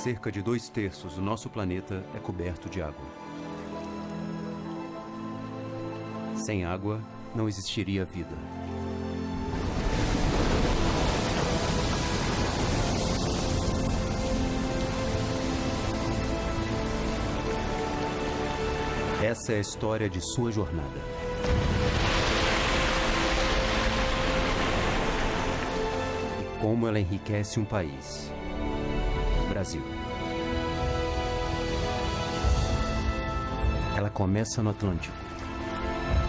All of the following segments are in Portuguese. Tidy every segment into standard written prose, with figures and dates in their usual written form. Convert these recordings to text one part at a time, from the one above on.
Cerca de 2/3 do nosso planeta é coberto de água. Sem água, não existiria vida. Essa é a história de sua jornada. E como ela enriquece um país. Brasil. Ela começa no Atlântico,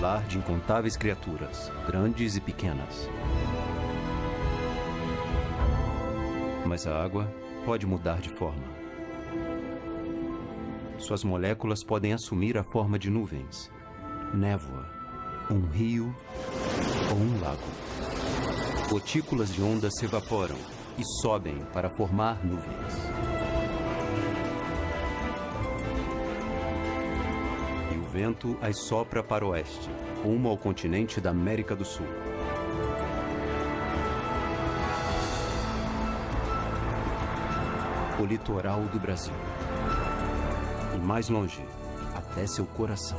lar de incontáveis criaturas, grandes e pequenas. Mas a água pode mudar de forma. Suas moléculas podem assumir a forma de nuvens, névoa, um rio ou um lago. Gotículas de ondas se evaporam e sobem para formar nuvens. E o vento as sopra para o oeste, rumo ao continente da América do Sul. O litoral do Brasil. E mais longe, até seu coração.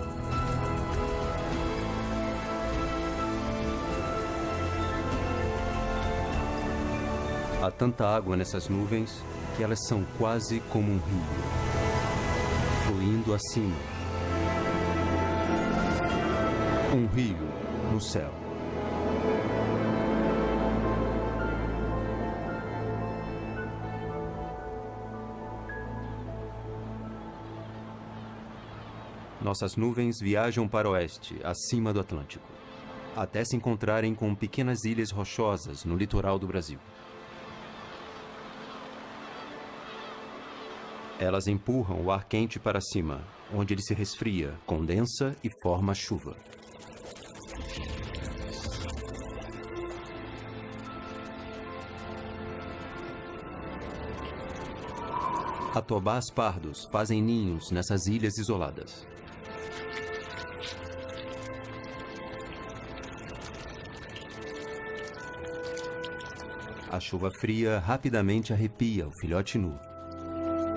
Há tanta água nessas nuvens que elas são quase como um rio, fluindo acima. Um rio no céu. Nossas nuvens viajam para o oeste, acima do Atlântico, até se encontrarem com pequenas ilhas rochosas no litoral do Brasil. Elas empurram o ar quente para cima, onde ele se resfria, condensa e forma chuva. Atobás pardos fazem ninhos nessas ilhas isoladas. A chuva fria rapidamente arrepia o filhote nu.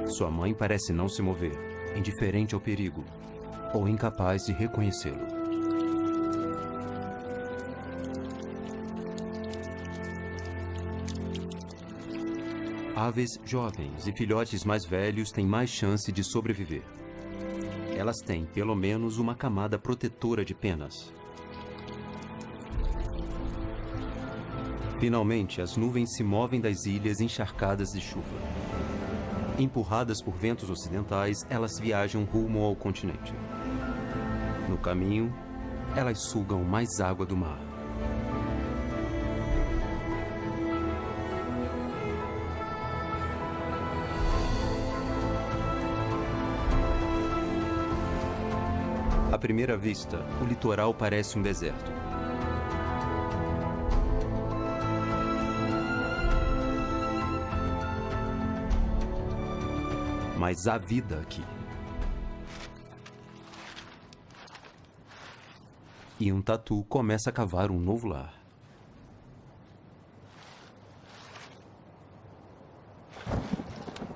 Sua mãe parece não se mover, indiferente ao perigo, ou incapaz de reconhecê-lo. Aves jovens e filhotes mais velhos têm mais chance de sobreviver. Elas têm, pelo menos, uma camada protetora de penas. Finalmente, as nuvens se movem das ilhas encharcadas de chuva. Empurradas por ventos ocidentais, elas viajam rumo ao continente. No caminho, elas sugam mais água do mar. À primeira vista, o litoral parece um deserto. Mas há vida aqui. E um tatu começa a cavar um novo lar.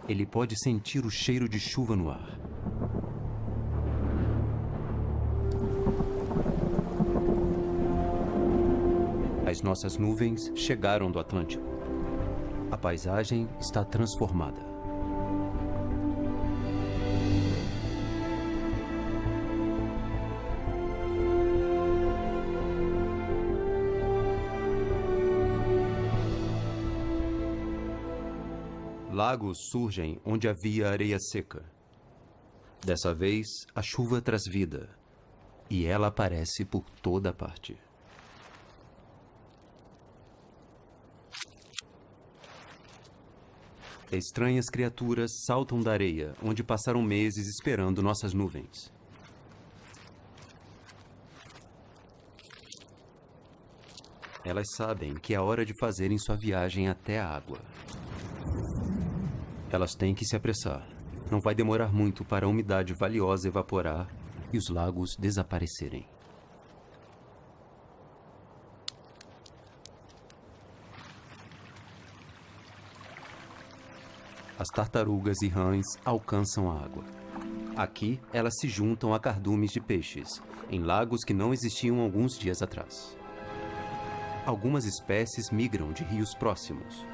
Ele pode sentir o cheiro de chuva no ar. As nossas nuvens chegaram do Atlântico. A paisagem está transformada. Lagos surgem onde havia areia seca. Dessa vez, a chuva traz vida, e ela aparece por toda parte. Estranhas criaturas saltam da areia, onde passaram meses esperando nossas nuvens. Elas sabem que é hora de fazerem sua viagem até a água. Elas têm que se apressar. Não vai demorar muito para a umidade valiosa evaporar e os lagos desaparecerem. As tartarugas e rãs alcançam a água. Aqui, elas se juntam a cardumes de peixes, em lagos que não existiam alguns dias atrás. Algumas espécies migram de rios próximos.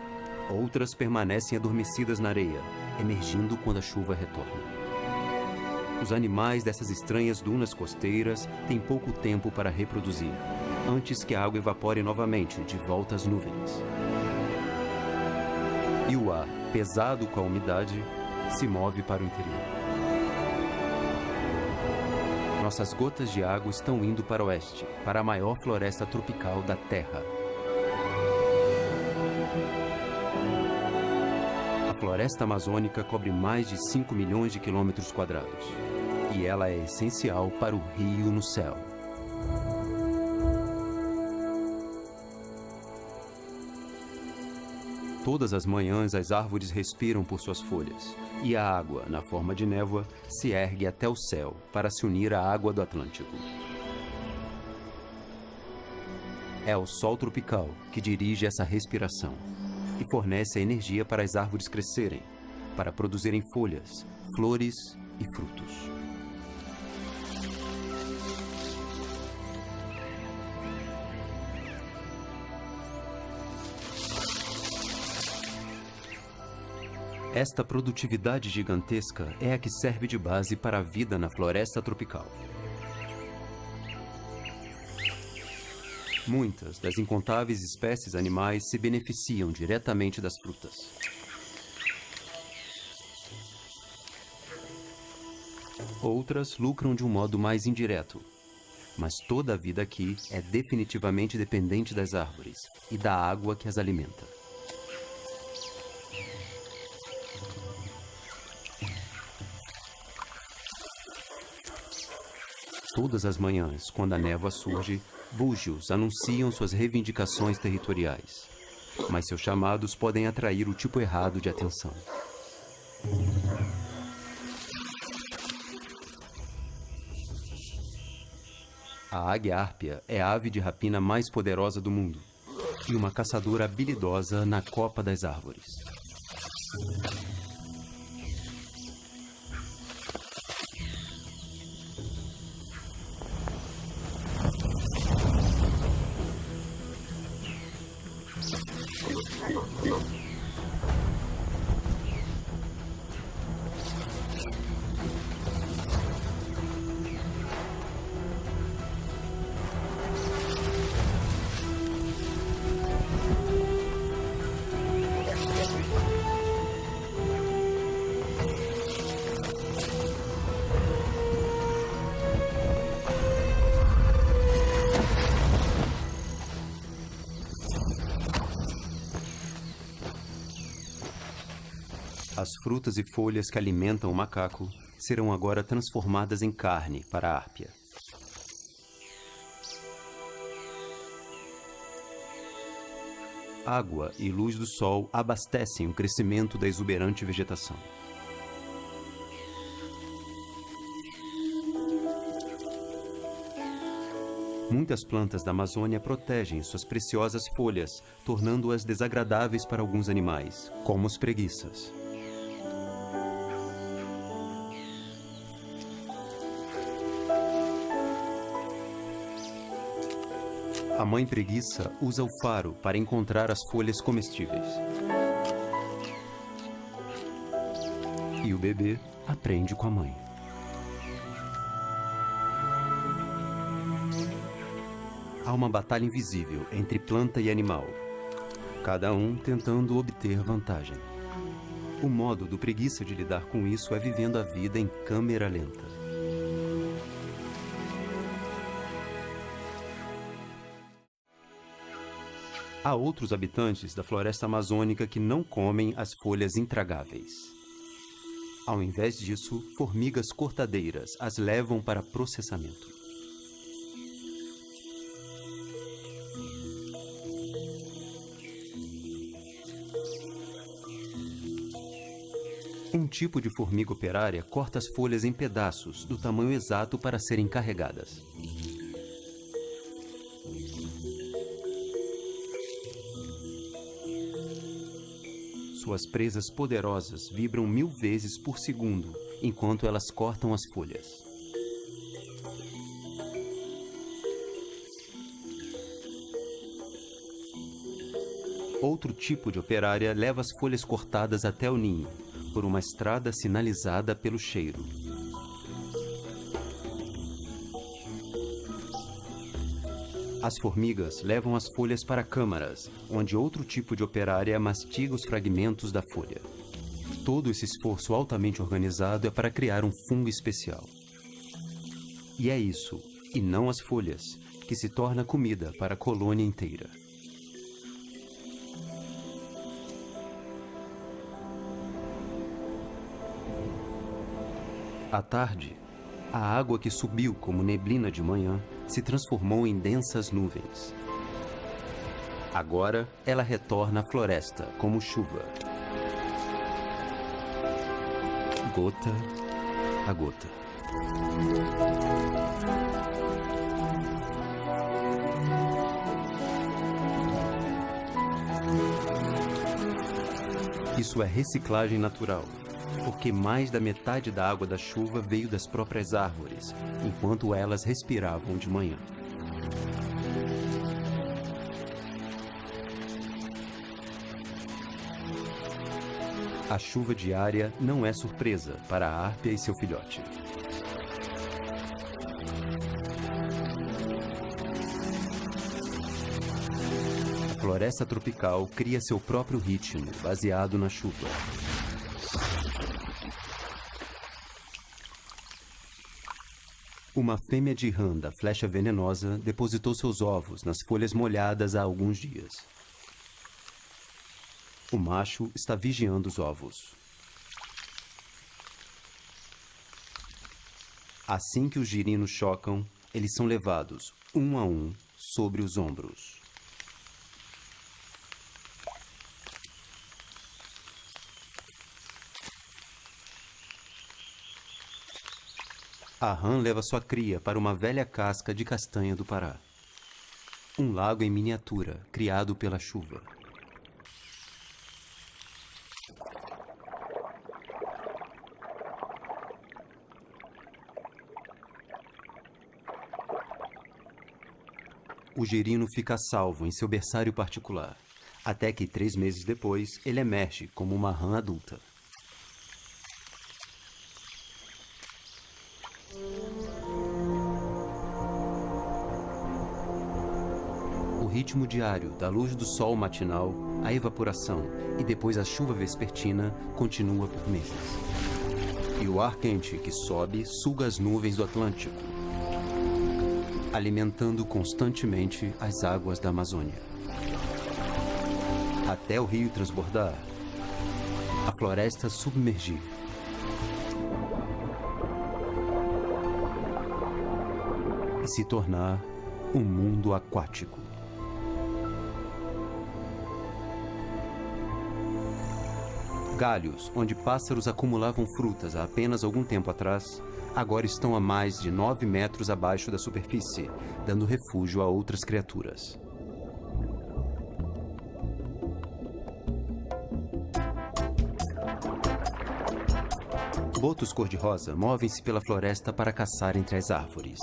Outras permanecem adormecidas na areia, emergindo quando a chuva retorna. Os animais dessas estranhas dunas costeiras têm pouco tempo para reproduzir, antes que a água evapore novamente de volta às nuvens. E o ar, pesado com a umidade, se move para o interior. Nossas gotas de água estão indo para o oeste, para a maior floresta tropical da Terra. A floresta amazônica cobre mais de 5 milhões de quilômetros quadrados. E ela é essencial para o rio no céu. Todas as manhãs, as árvores respiram por suas folhas. E a água, na forma de névoa, se ergue até o céu para se unir à água do Atlântico. É o sol tropical que dirige essa respiração e fornece a energia para as árvores crescerem, para produzirem folhas, flores e frutos. Esta produtividade gigantesca é a que serve de base para a vida na floresta tropical. Muitas das incontáveis espécies animais se beneficiam diretamente das frutas. Outras lucram de um modo mais indireto. Mas toda a vida aqui é definitivamente dependente das árvores e da água que as alimenta. Todas as manhãs, quando a névoa surge, búzios anunciam suas reivindicações territoriais. Mas seus chamados podem atrair o tipo errado de atenção. A águia-árpia é a ave de rapina mais poderosa do mundo e uma caçadora habilidosa na copa das árvores. As frutas e folhas que alimentam o macaco serão agora transformadas em carne para a árpia. Água e luz do sol abastecem o crescimento da exuberante vegetação. Muitas plantas da Amazônia protegem suas preciosas folhas, tornando-as desagradáveis para alguns animais, como os preguiças. A mãe preguiça usa o faro para encontrar as folhas comestíveis. E o bebê aprende com a mãe. Há uma batalha invisível entre planta e animal, cada um tentando obter vantagem. O modo do preguiça de lidar com isso é vivendo a vida em câmera lenta. Há outros habitantes da floresta amazônica que não comem as folhas intragáveis. Ao invés disso, formigas cortadeiras as levam para processamento. Um tipo de formiga operária corta as folhas em pedaços do tamanho exato para serem carregadas. Suas presas poderosas vibram 1000 vezes por segundo enquanto elas cortam as folhas. Outro tipo de operária leva as folhas cortadas até o ninho, por uma estrada sinalizada pelo cheiro. As formigas levam as folhas para câmaras, onde outro tipo de operária mastiga os fragmentos da folha. Todo esse esforço altamente organizado é para criar um fungo especial. E é isso, e não as folhas, que se torna comida para a colônia inteira. À tarde, a água que subiu como neblina de manhã se transformou em densas nuvens. Agora, ela retorna à floresta como chuva. Gota a gota. Isso é reciclagem natural, porque mais da metade da água da chuva veio das próprias árvores, enquanto elas respiravam de manhã. A chuva diária não é surpresa para a árpia e seu filhote. A floresta tropical cria seu próprio ritmo, baseado na chuva. Uma fêmea de rã da flecha venenosa depositou seus ovos nas folhas molhadas há alguns dias. O macho está vigiando os ovos. Assim que os girinos chocam, eles são levados, um a um, sobre os ombros. A rã leva sua cria para uma velha casca de castanha do Pará. Um lago em miniatura, criado pela chuva. O girino fica a salvo em seu berçário particular, até que 3 meses depois ele emerge como uma rã adulta. O ritmo diário da luz do sol matinal, a evaporação e depois a chuva vespertina continua por meses. E o ar quente que sobe suga as nuvens do Atlântico, alimentando constantemente as águas da Amazônia. Até o rio transbordar, a floresta submergir. E se tornar um mundo aquático. Galhos, onde pássaros acumulavam frutas há apenas algum tempo atrás, agora estão a mais de 9 metros abaixo da superfície, dando refúgio a outras criaturas. Botos cor-de-rosa movem-se pela floresta para caçar entre as árvores.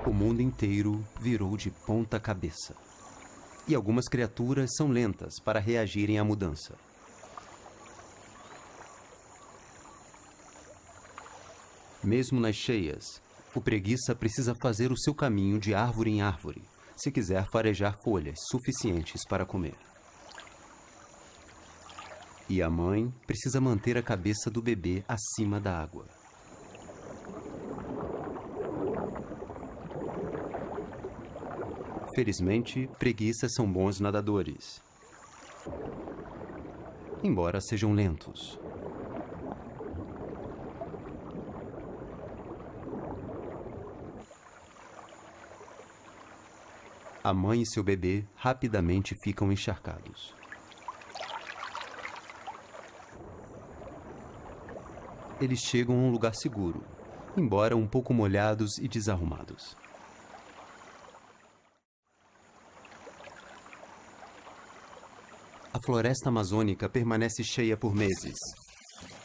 O mundo inteiro virou de ponta cabeça. E algumas criaturas são lentas para reagirem à mudança. Mesmo nas cheias, o preguiça precisa fazer o seu caminho de árvore em árvore, se quiser farejar folhas suficientes para comer. E a mãe precisa manter a cabeça do bebê acima da água. Felizmente, preguiças são bons nadadores, embora sejam lentos. A mãe e seu bebê rapidamente ficam encharcados. Eles chegam a um lugar seguro, embora um pouco molhados e desarrumados. A floresta amazônica permanece cheia por meses,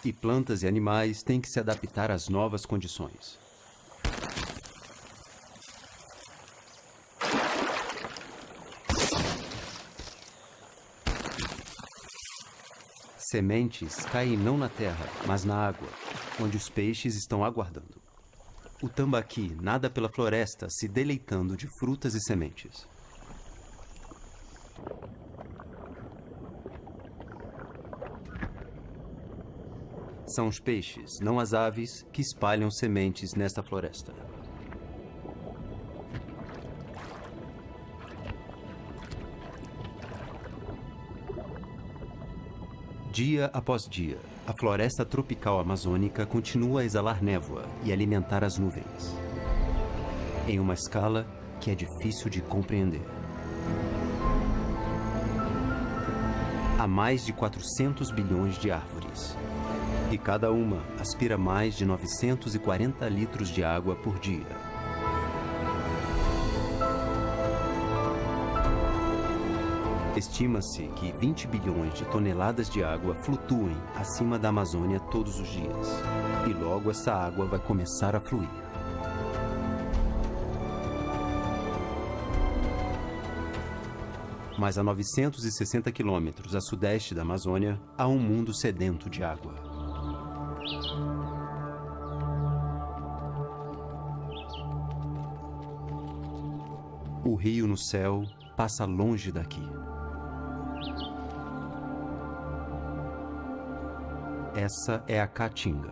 e plantas e animais têm que se adaptar às novas condições. Sementes caem não na terra, mas na água, onde os peixes estão aguardando. O tambaqui nada pela floresta, se deleitando de frutas e sementes. São os peixes, não as aves, que espalham sementes nesta floresta. Dia após dia, a floresta tropical amazônica continua a exalar névoa e alimentar as nuvens, em uma escala que é difícil de compreender. Há mais de 400 bilhões de árvores, e cada uma aspira mais de 940 litros de água por dia. Estima-se que 20 bilhões de toneladas de água flutuem acima da Amazônia todos os dias. E logo essa água vai começar a fluir. Mas a 960 quilômetros a sudeste da Amazônia, há um mundo sedento de água. O rio no céu passa longe daqui. Essa é a Caatinga.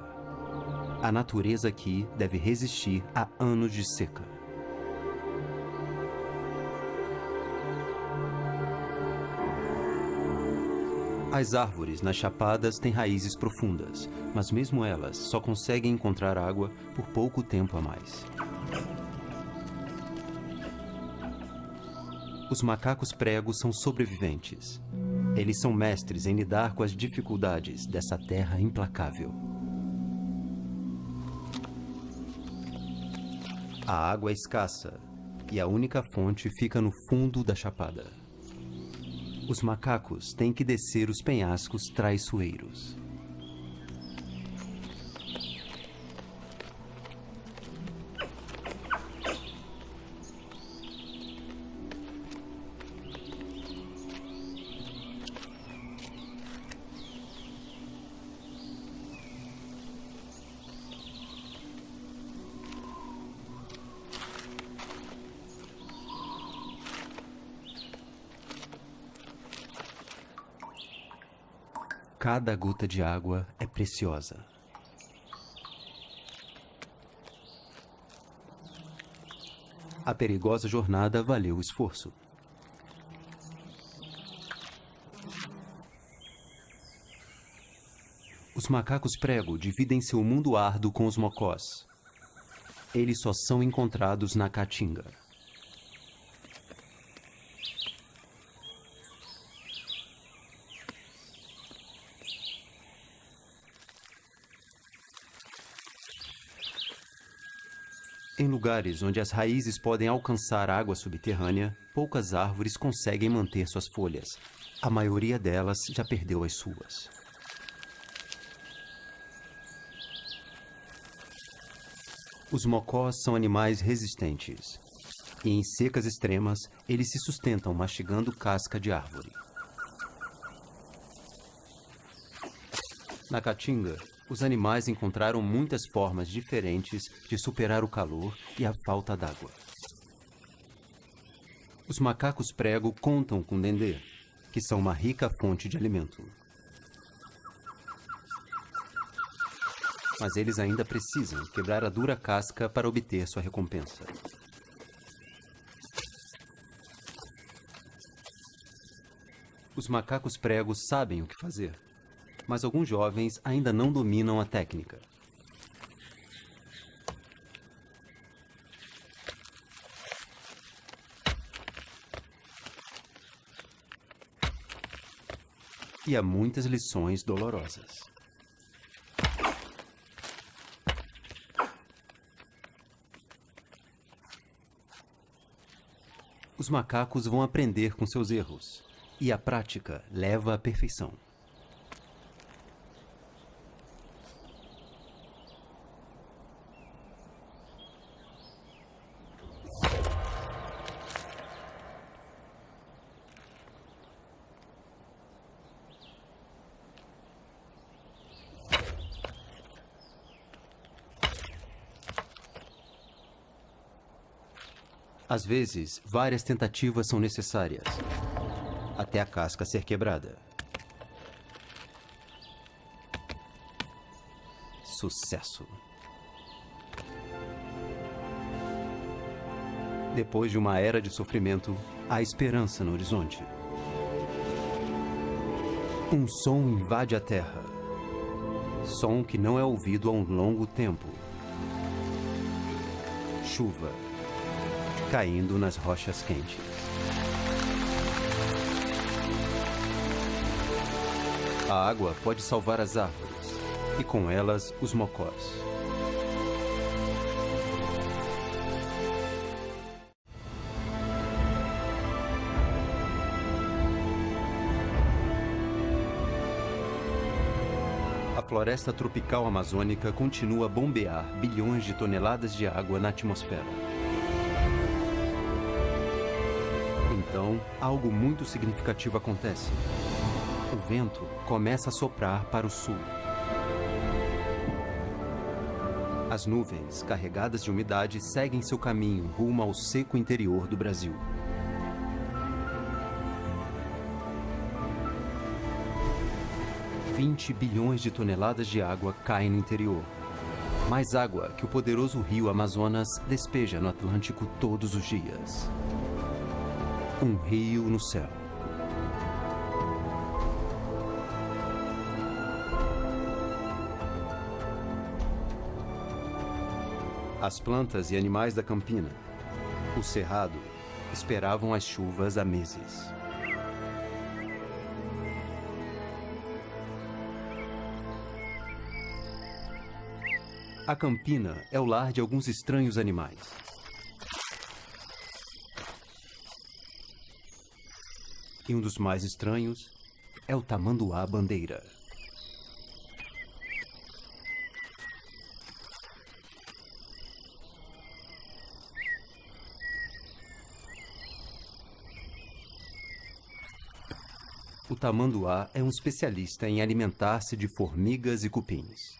A natureza aqui deve resistir a anos de seca. As árvores nas chapadas têm raízes profundas, mas mesmo elas só conseguem encontrar água por pouco tempo a mais. Os macacos pregos são sobreviventes. Eles são mestres em lidar com as dificuldades dessa terra implacável. A água é escassa e a única fonte fica no fundo da chapada. Os macacos têm que descer os penhascos traiçoeiros. Cada gota de água é preciosa. A perigosa jornada valeu o esforço. Os macacos prego dividem seu mundo árduo com os mocós. Eles só são encontrados na Caatinga. Em lugares onde as raízes podem alcançar água subterrânea, poucas árvores conseguem manter suas folhas. A maioria delas já perdeu as suas. Os mocós são animais resistentes. E em secas extremas, eles se sustentam mastigando casca de árvore. Na Caatinga, os animais encontraram muitas formas diferentes de superar o calor e a falta d'água. Os macacos prego contam com dendê, que são uma rica fonte de alimento. Mas eles ainda precisam quebrar a dura casca para obter sua recompensa. Os macacos pregos sabem o que fazer, mas alguns jovens ainda não dominam a técnica. e a muitas lições dolorosas. Os macacos vão aprender com seus erros, e a prática leva à perfeição. Às vezes, várias tentativas são necessárias, até a casca ser quebrada. Sucesso. Depois de uma era de sofrimento, há esperança no horizonte. Um som invade a terra. Som que não é ouvido há um longo tempo. Chuva caindo nas rochas quentes. A água pode salvar as árvores, e com elas os mocós. A floresta tropical amazônica continua a bombear bilhões de toneladas de água na atmosfera. Então, algo muito significativo acontece. O vento começa a soprar para o sul. As nuvens, carregadas de umidade, seguem seu caminho rumo ao seco interior do Brasil. $20 bilhões de toneladas de água caem no interior. Mais água que o poderoso rio Amazonas despeja no Atlântico todos os dias. Um rio no céu. As plantas e animais da Campina, o Cerrado, esperavam as chuvas há meses. A Campina é o lar de alguns estranhos animais. E um dos mais estranhos é o tamanduá-bandeira. O tamanduá é um especialista em alimentar-se de formigas e cupins.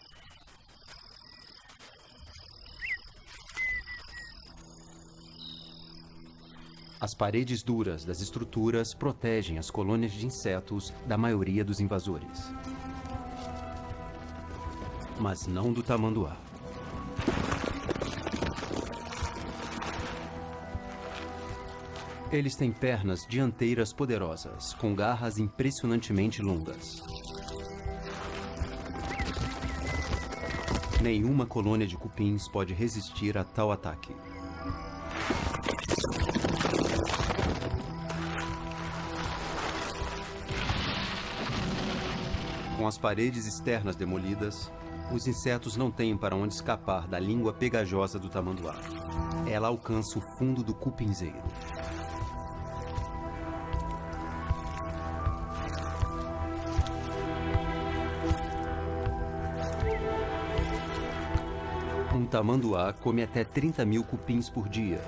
As paredes duras das estruturas protegem as colônias de insetos da maioria dos invasores. Mas não do tamanduá. Eles têm pernas dianteiras poderosas, com garras impressionantemente longas. Nenhuma colônia de cupins pode resistir a tal ataque. Com as paredes externas demolidas, os insetos não têm para onde escapar da língua pegajosa do tamanduá. Ela alcança o fundo do cupinzeiro. Um tamanduá come até 30 mil cupins por dia,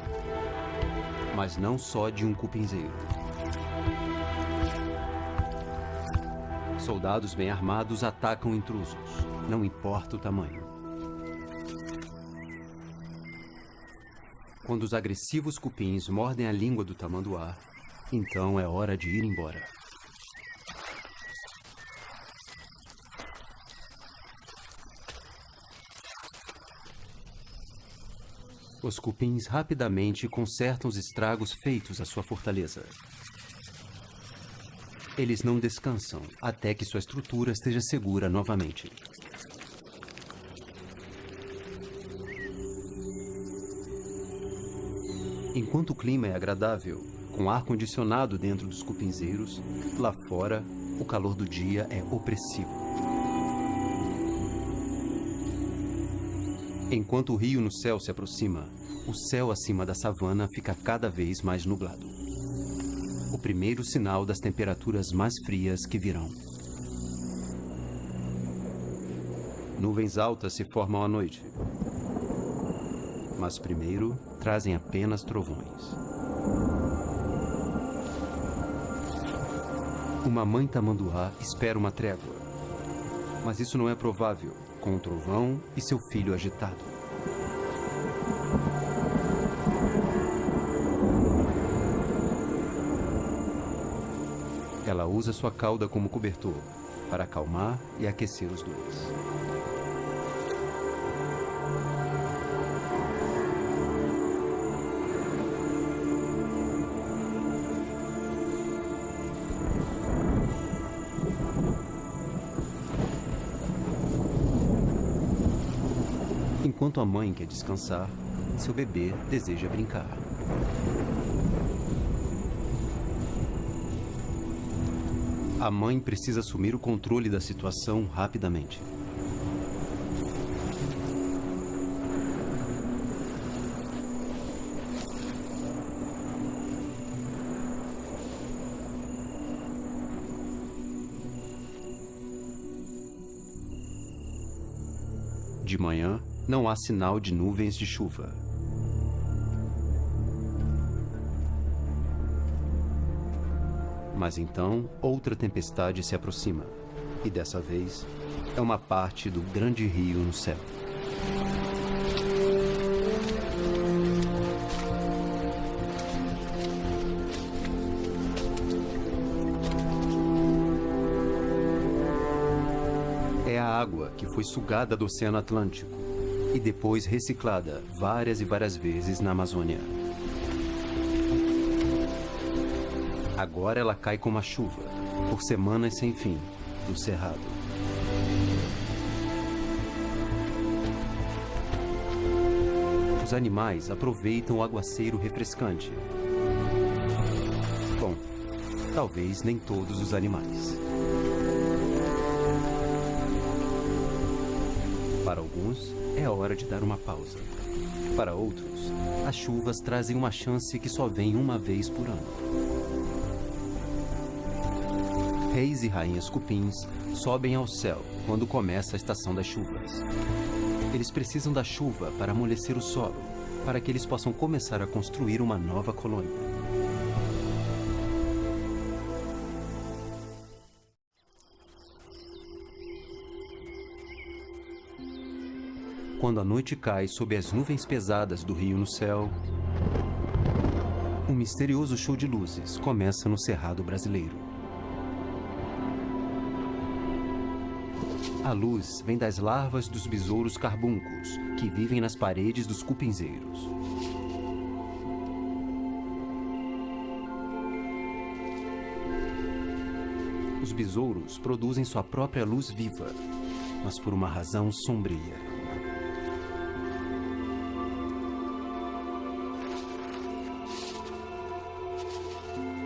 mas não só de um cupinzeiro. Soldados bem armados atacam intrusos, não importa o tamanho. Quando os agressivos cupins mordem a língua do tamanduá, então é hora de ir embora. Os cupins rapidamente consertam os estragos feitos à sua fortaleza. Eles não descansam até que sua estrutura esteja segura novamente. Enquanto o clima é agradável, com ar-condicionado dentro dos cupinzeiros, lá fora o calor do dia é opressivo. Enquanto o rio no céu se aproxima, o céu acima da savana fica cada vez mais nublado. O primeiro sinal das temperaturas mais frias que virão. Nuvens altas se formam à noite, mas primeiro trazem apenas trovões. Uma mãe tamanduá espera uma trégua, mas isso não é provável, com o trovão e seu filho agitado. Ela usa sua cauda como cobertor para acalmar e aquecer os dois. Enquanto a mãe quer descansar, seu bebê deseja brincar. A mãe precisa assumir o controle da situação rapidamente. De manhã, não há sinal de nuvens de chuva. Mas então, outra tempestade se aproxima. E dessa vez, é uma parte do grande rio no céu. É a água que foi sugada do Oceano Atlântico e depois reciclada várias e várias vezes na Amazônia. Agora ela cai como a chuva, por semanas sem fim, do cerrado. Os animais aproveitam o aguaceiro refrescante. Bom, talvez nem todos os animais. Para alguns, é hora de dar uma pausa. Para outros, as chuvas trazem uma chance que só vem uma vez por ano. Reis e rainhas cupins sobem ao céu quando começa a estação das chuvas. Eles precisam da chuva para amolecer o solo, para que eles possam começar a construir uma nova colônia. Quando a noite cai sob as nuvens pesadas do rio no céu, um misterioso show de luzes começa no Cerrado brasileiro. A luz vem das larvas dos besouros carbuncos, que vivem nas paredes dos cupinzeiros. Os besouros produzem sua própria luz viva, mas por uma razão sombria.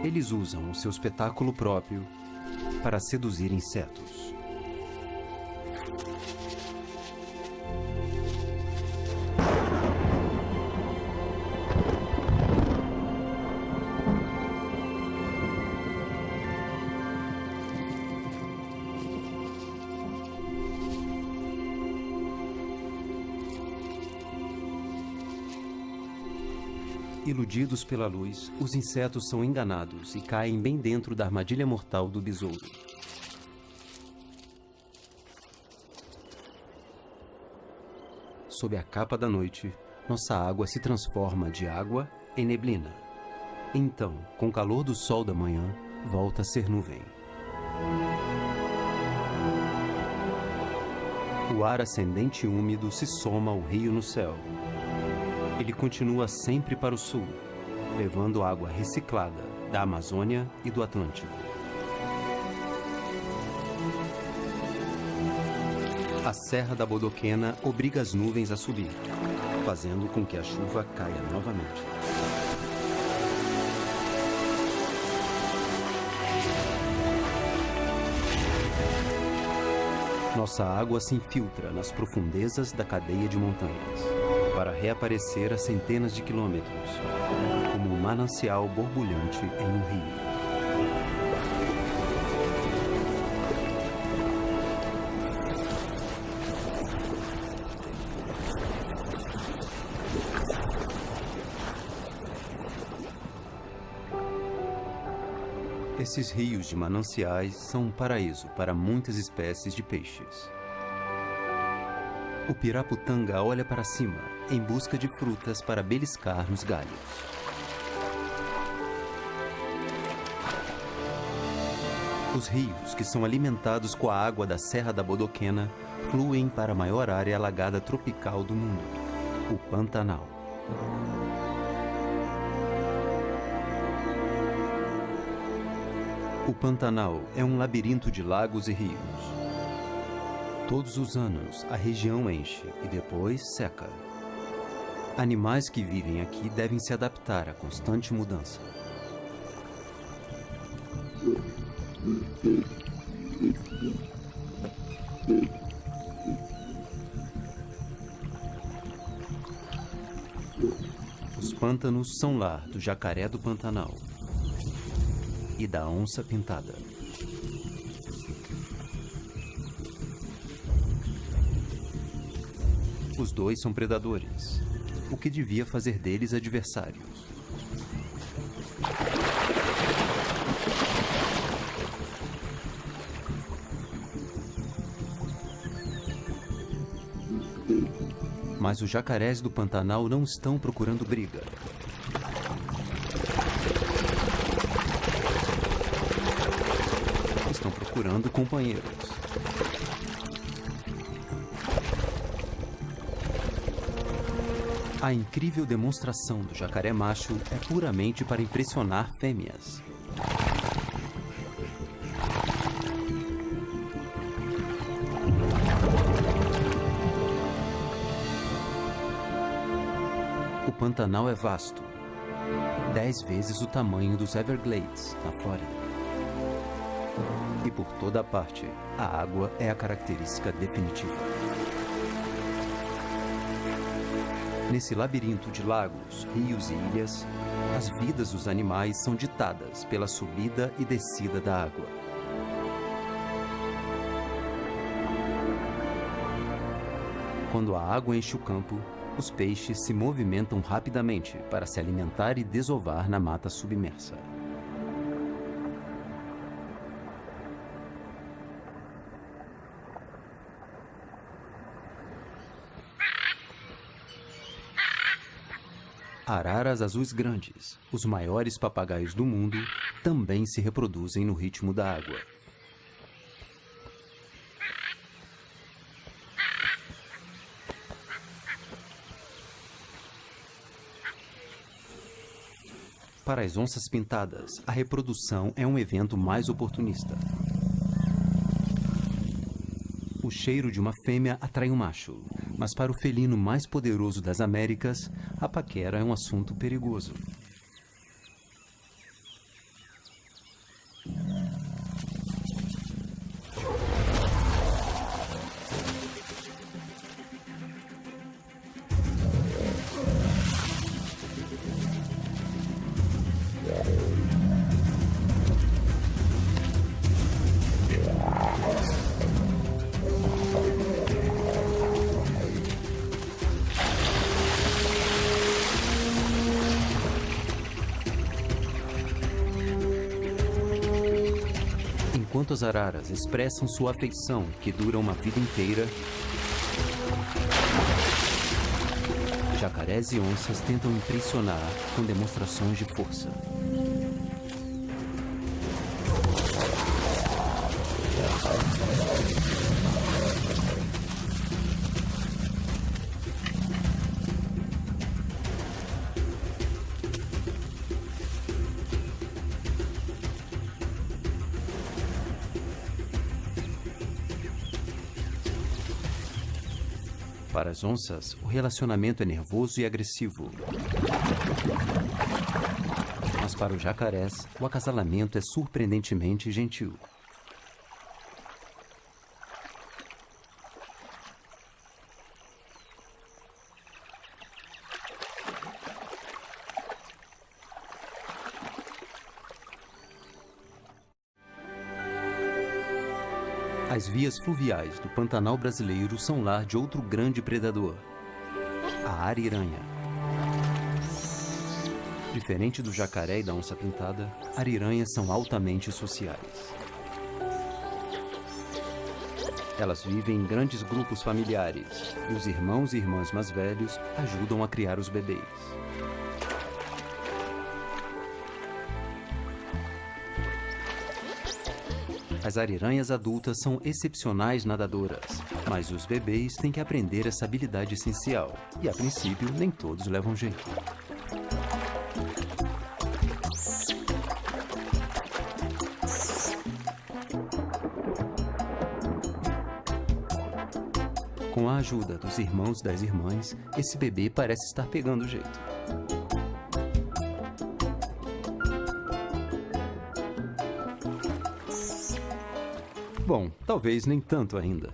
Eles usam o seu espetáculo próprio para seduzir insetos. Iludidos pela luz, os insetos são enganados e caem bem dentro da armadilha mortal do besouro. Sob a capa da noite, nossa água se transforma de água em neblina. Então, com o calor do sol da manhã, volta a ser nuvem. O ar ascendente e úmido se soma ao rio no céu. Ele continua sempre para o sul, levando água reciclada da Amazônia e do Atlântico. A Serra da Bodoquena obriga as nuvens a subir, fazendo com que a chuva caia novamente. Nossa água se infiltra nas profundezas da cadeia de montanhas, para reaparecer a centenas de quilômetros, como um manancial borbulhante em um rio. Esses rios de mananciais são um paraíso para muitas espécies de peixes. O piraputanga olha para cima, em busca de frutas para beliscar nos galhos. Os rios, que são alimentados com a água da Serra da Bodoquena, fluem para a maior área alagada tropical do mundo, o Pantanal. O Pantanal é um labirinto de lagos e rios. Todos os anos, a região enche e depois seca. Animais que vivem aqui devem se adaptar à constante mudança. Os pântanos são lar do jacaré do Pantanal e da onça pintada. Os dois são predadores, o que devia fazer deles adversários. Mas os jacarés do Pantanal não estão procurando briga. Estão procurando companheiros. A incrível demonstração do jacaré macho é puramente para impressionar fêmeas. O Pantanal é vasto, 10 vezes o tamanho dos Everglades, na Flórida. E por toda parte, a água é a característica definitiva. Nesse labirinto de lagos, rios e ilhas, as vidas dos animais são ditadas pela subida e descida da água. Quando a água enche o campo, os peixes se movimentam rapidamente para se alimentar e desovar na mata submersa. Araras azuis grandes, os maiores papagaios do mundo, também se reproduzem no ritmo da água. Para as onças pintadas, a reprodução é um evento mais oportunista. O cheiro de uma fêmea atrai um macho, mas para o felino mais poderoso das Américas, a paquera é um assunto perigoso. Enquanto as araras expressam sua afeição, que dura uma vida inteira, jacarés e onças tentam impressionar com demonstrações de força. Para as onças, o relacionamento é nervoso e agressivo. Mas para os jacarés, o acasalamento é surpreendentemente gentil. As vias fluviais do Pantanal brasileiro são lar de outro grande predador, a ariranha. Diferente do jacaré e da onça-pintada, ariranhas são altamente sociais. Elas vivem em grandes grupos familiares e os irmãos e irmãs mais velhos ajudam a criar os bebês. As ariranhas adultas são excepcionais nadadoras, mas os bebês têm que aprender essa habilidade essencial e, a princípio, nem todos levam jeito. Com a ajuda dos irmãos e das irmãs, esse bebê parece estar pegando o jeito. Bom, talvez nem tanto ainda.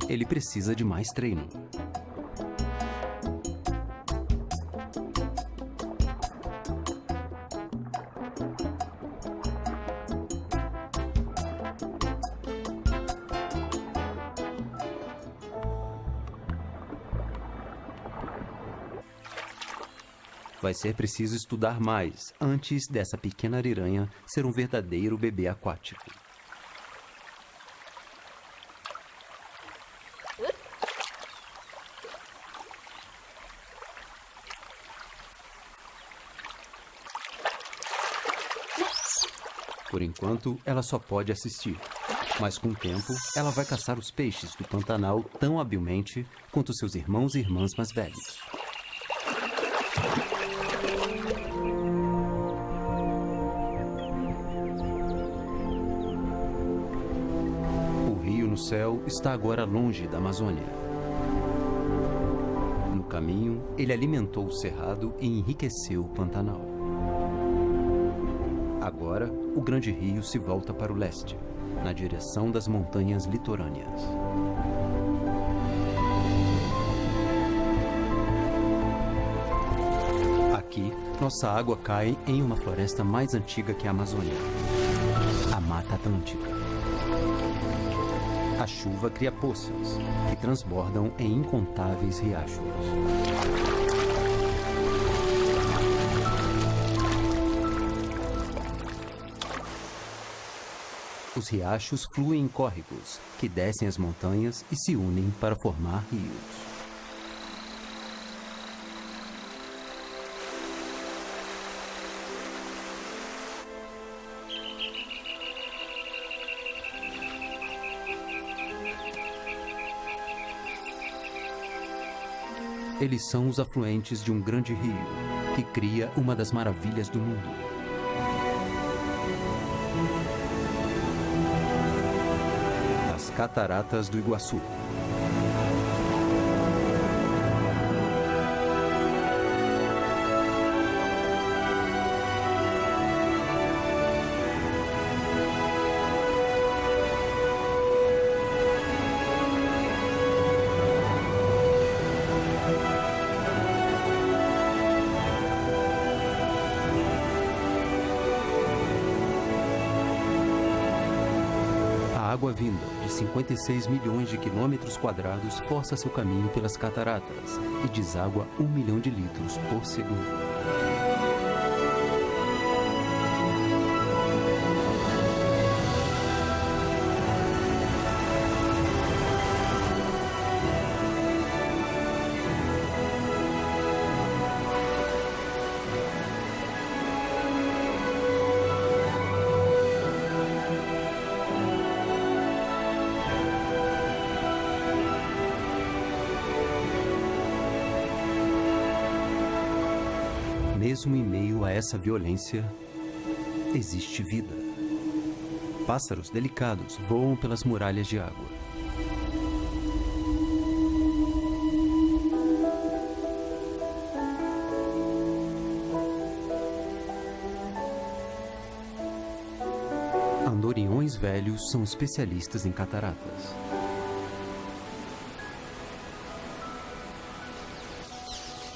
Ele precisa de mais treino. Vai ser preciso estudar mais antes dessa pequena ariranha ser um verdadeiro bebê aquático. Por enquanto, ela só pode assistir. Mas com o tempo, ela vai caçar os peixes do Pantanal tão habilmente quanto seus irmãos e irmãs mais velhos. O céu está agora longe da Amazônia. No caminho, ele alimentou o cerrado e enriqueceu o Pantanal. Agora, o grande rio se volta para o leste, na direção das montanhas litorâneas. Aqui, nossa água cai em uma floresta mais antiga que a Amazônia, a Mata Atlântica. A chuva cria poças, que transbordam em incontáveis riachos. Os riachos fluem em córregos, que descem as montanhas e se unem para formar rios. Eles são os afluentes de um grande rio, que cria uma das maravilhas do mundo. As Cataratas do Iguaçu. A água vinda de 56 milhões de quilômetros quadrados força seu caminho pelas cataratas e deságua 1 milhão de litros por segundo. Mesmo em meio a essa violência, existe vida. Pássaros delicados voam pelas muralhas de água. Andorinhões velhos são especialistas em cataratas.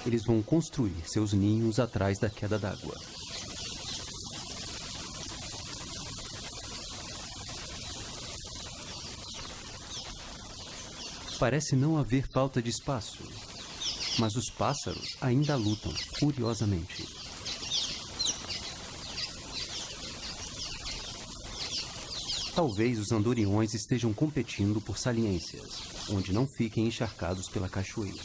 eles vão construir seus ninhos atrás da queda d'água. Parece não haver falta de espaço, mas os pássaros ainda lutam furiosamente. Talvez os andorinhões estejam competindo por saliências, onde não fiquem encharcados pela cachoeira.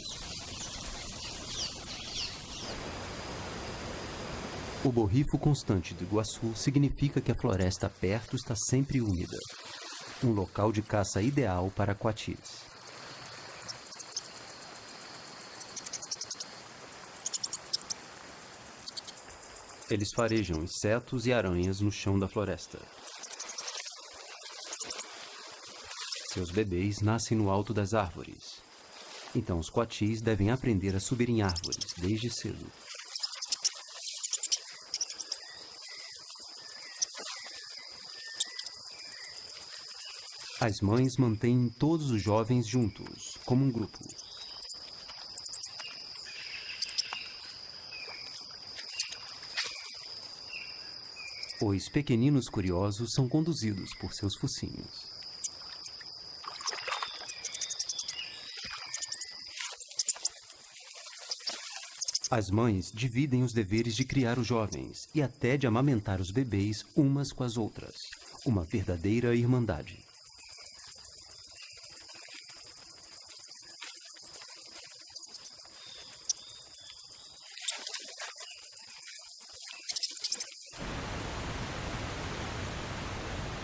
O borrifo constante do Iguaçu significa que a floresta perto está sempre úmida, um local de caça ideal para coatis. Eles farejam insetos e aranhas no chão da floresta. Seus bebês nascem no alto das árvores. Então os coatis devem aprender a subir em árvores desde cedo. As mães mantêm todos os jovens juntos, como um grupo. Os pequeninos curiosos são conduzidos por seus focinhos. As mães dividem os deveres de criar os jovens e até de amamentar os bebês umas com as outras. Uma verdadeira irmandade.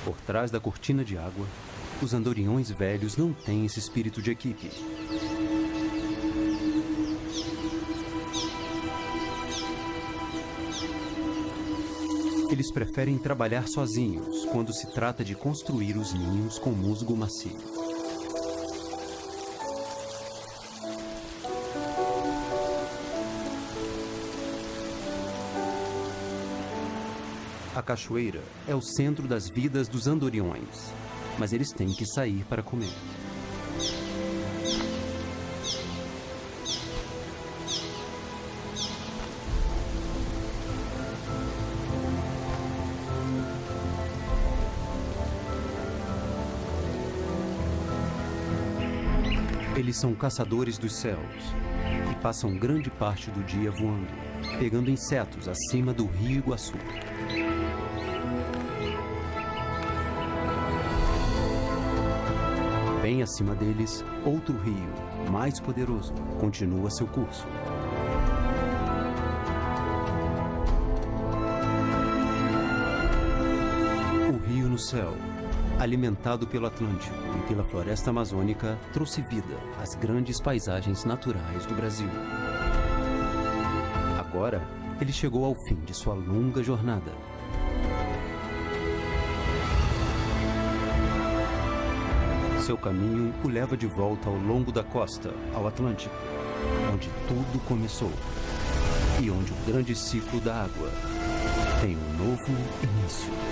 Por trás da cortina de água, os andorinhões velhos não têm esse espírito de equipe. Eles preferem trabalhar sozinhos quando se trata de construir os ninhos com musgo macio. A cachoeira é o centro das vidas dos andorinhões, mas eles têm que sair para comer. Eles são caçadores dos céus e passam grande parte do dia voando, pegando insetos acima do rio Iguaçu. Bem acima deles, outro rio, mais poderoso, continua seu curso. O rio no céu, alimentado pelo Atlântico e pela floresta amazônica, trouxe vida às grandes paisagens naturais do Brasil. Agora, ele chegou ao fim de sua longa jornada. Seu caminho o leva de volta ao longo da costa, ao Atlântico, onde tudo começou e onde o grande ciclo da água tem um novo início.